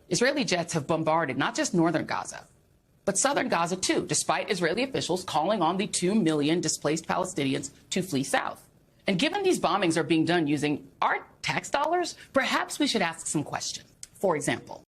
Israeli jets have bombarded not just northern Gaza, but southern Gaza too, despite Israeli officials calling on the 2 million displaced Palestinians to flee south. And given these bombings are being done using our tax dollars, perhaps we should ask some questions. For example,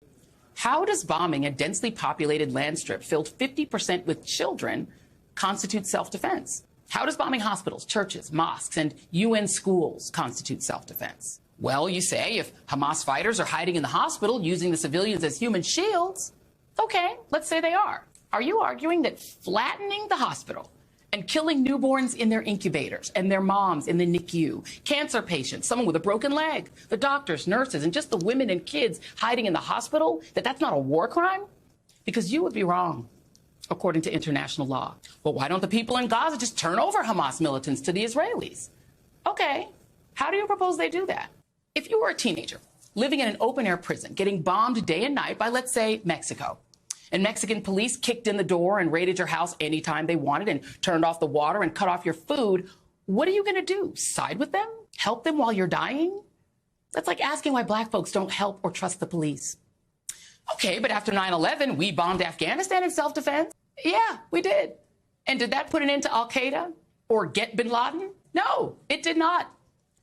how does bombing a densely populated land strip filled 50% with children constitute self-defense? How does bombing hospitals, churches, mosques, and UN schools constitute self-defense? Well, you say if Hamas fighters are hiding in the hospital using the civilians as human shields, okay, let's say they are. Are you arguing that flattening the hospital and killing newborns in their incubators and their moms in the NICU, cancer patients, someone with a broken leg, the doctors, nurses, and just the women and kids hiding in the hospital, that's not a war crime? Because you would be wrong, according to international law. Well, why don't the people in Gaza just turn over Hamas militants to the Israelis? Okay, how do you propose they do that? If you were a teenager living in an open-air prison, getting bombed day and night by, let's say, Mexico, and Mexican police kicked in the door and raided your house anytime they wanted and turned off the water and cut off your food, what are you going to do? Side with them? Help them while you're dying? That's like asking why black folks don't help or trust the police. Okay, but after 9/11, we bombed Afghanistan in self-defense? Yeah, we did. And did that put an end to al-Qaeda or get bin Laden? No, it did not.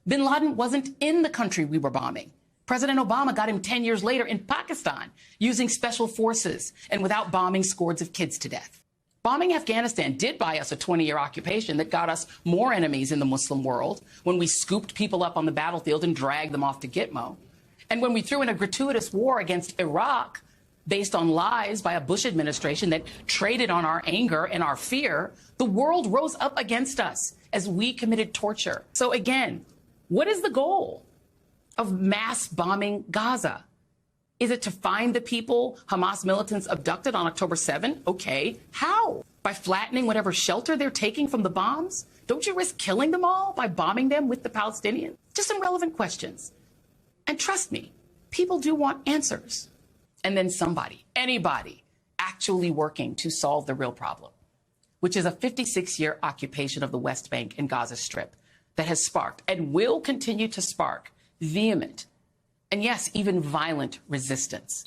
Bin Laden wasn't in the country we were bombing. President Obama got him 10 years later in Pakistan using special forces and without bombing scores of kids to death. Bombing Afghanistan did buy us a 20-year occupation that got us more enemies in the Muslim world when we scooped people up on the battlefield and dragged them off to Gitmo. And when we threw in a gratuitous war against Iraq based on lies by a Bush administration that traded on our anger and our fear, the world rose up against us as we committed torture. So again, what is the goal of mass bombing Gaza? Is it to find the people Hamas militants abducted on October 7? Okay. How? By flattening whatever shelter they're taking from the bombs? Don't you risk killing them all by bombing them with the Palestinians? Just some relevant questions. And trust me, people do want answers. And then somebody, anybody, actually working to solve the real problem, which is a 56-year occupation of the West Bank and Gaza Strip that has sparked and will continue to spark vehement and, yes, even violent resistance.